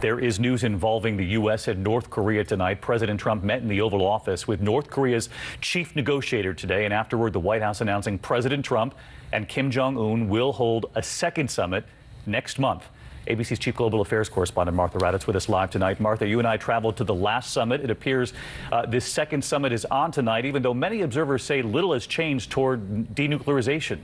There is news involving the U.S. and North Korea tonight. President Trump met in the Oval Office with North Korea's chief negotiator today, and afterward, the White House announcing President Trump and Kim Jong-un will hold a second summit next month. ABC's chief global affairs correspondent Martha Raddatz with us live tonight. Martha, you and I traveled to the last summit. It appears this second summit is on tonight, even though many observers say little has changed toward denuclearization.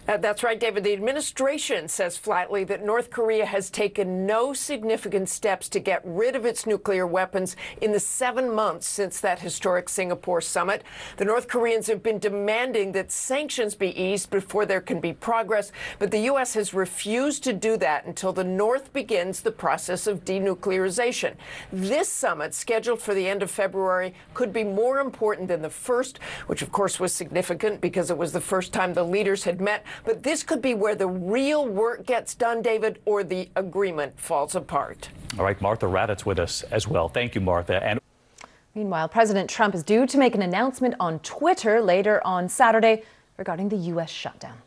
That's right, David. The administration says flatly that North Korea has taken no significant steps to get rid of its nuclear weapons in the 7 months since that historic Singapore summit. The North Koreans have been demanding that sanctions be eased before there can be progress, but the U.S. has refused to do that until the North begins the process of denuclearization. This summit, scheduled for the end of February, could be more important than the first, which of course was significant because it was the first time the leaders had met. But this could be where the real work gets done, David, or the agreement falls apart. All right, Martha Raddatz with us as well. Thank you, Martha. And meanwhile, President Trump is due to make an announcement on Twitter later on Saturday regarding the U.S. shutdown.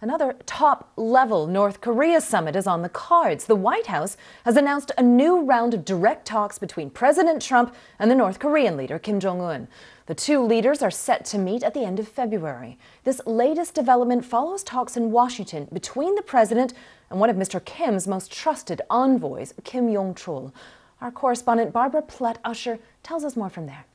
Another top-level North Korea summit is on the cards. The White House has announced a new round of direct talks between President Trump and the North Korean leader Kim Jong-un. The two leaders are set to meet at the end of February. This latest development follows talks in Washington between the president and one of Mr. Kim's most trusted envoys, Kim Yong-chol. Our correspondent Barbara Platt-Usher tells us more from there.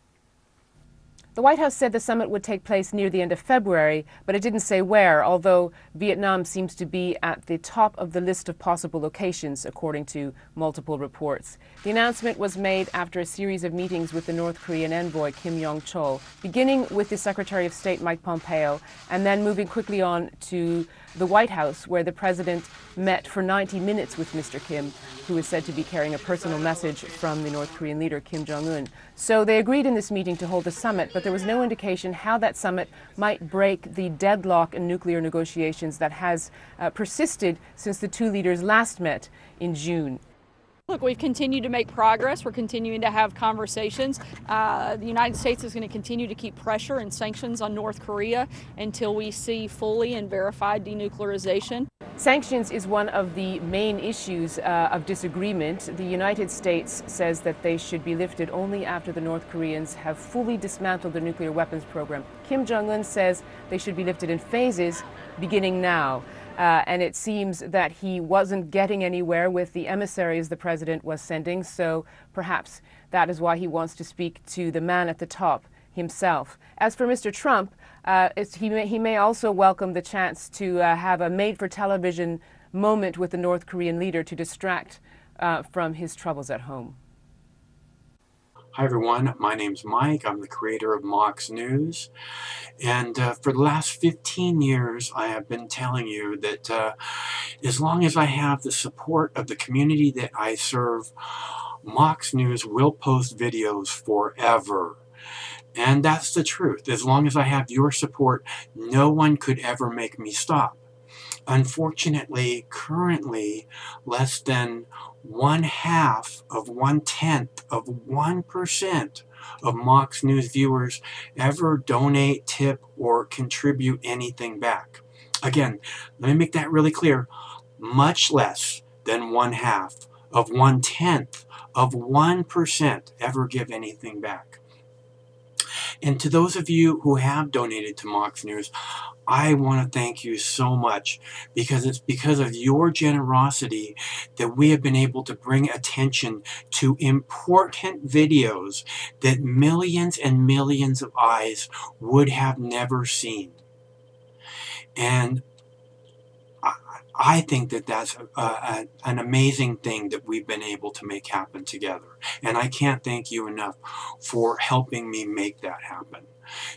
The White House said the summit would take place near the end of February, but it didn't say where, although Vietnam seems to be at the top of the list of possible locations, according to multiple reports. The announcement was made after a series of meetings with the North Korean envoy, Kim Yong-chol, beginning with the Secretary of State, Mike Pompeo, and then moving quickly on to the White House, where the president met for 90 minutes with Mr. Kim, who is said to be carrying a personal message from the North Korean leader, Kim Jong-un. So they agreed in this meeting to hold the summit, but there was no indication how that summit might break the deadlock in nuclear negotiations that has persisted since the two leaders last met in June. Look, we've continued to make progress. We're continuing to have conversations. The United States is going to continue to keep pressure and sanctions on North Korea until we see fully and verified denuclearization. Sanctions is one of the main issues of disagreement. The United States says that they should be lifted only after the North Koreans have fully dismantled their nuclear weapons program. Kim Jong-un says they should be lifted in phases, beginning now. And it seems that he wasn't getting anywhere with the emissaries the president was sending, so perhaps that is why he wants to speak to the man at the top himself. As for Mr. Trump, he may also welcome the chance to have a made-for-television moment with the North Korean leader to distract from his troubles at home. Hi everyone, my name's Mike. I'm the creator of Mox News, and for the last 15 years I have been telling you that as long as I have the support of the community that I serve, Mox News will post videos forever. And that's the truth. As long as I have your support, no one could ever make me stop. Unfortunately, currently, less than 1/2 of 1/10 of 1% of Mox News viewers ever donate, tip, or contribute anything back. Again, let me make that really clear. Much less than 1/2 of 1/10 of 1% ever give anything back. And to those of you who have donated to Mox News, I want to thank you so much, because it's because of your generosity that we have been able to bring attention to important videos that millions and millions of eyes would have never seen. And I think that that's an amazing thing that we've been able to make happen together. And I can't thank you enough for helping me make that happen.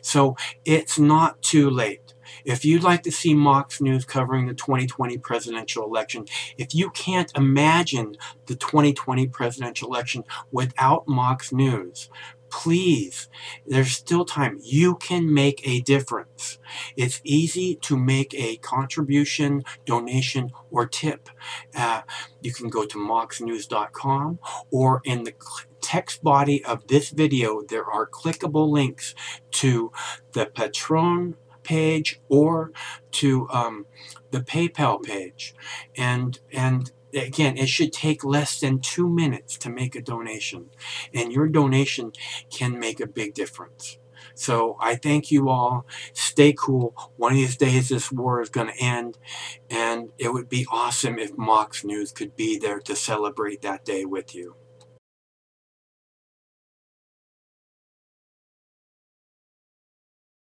So it's not too late. If you'd like to see Mox News covering the 2020 presidential election, if you can't imagine the 2020 presidential election without Mox News, please, there's still time. You can make a difference. It's easy to make a contribution, donation, or tip. You can go to moxnews.com, or in the text body of this video, there are clickable links to the Patreon page or to the PayPal page. And Again, it should take less than 2 minutes to make a donation, and your donation can make a big difference. So I thank you all. Stay cool. One of these days this war is going to end, and it would be awesome if Mox News could be there to celebrate that day with you.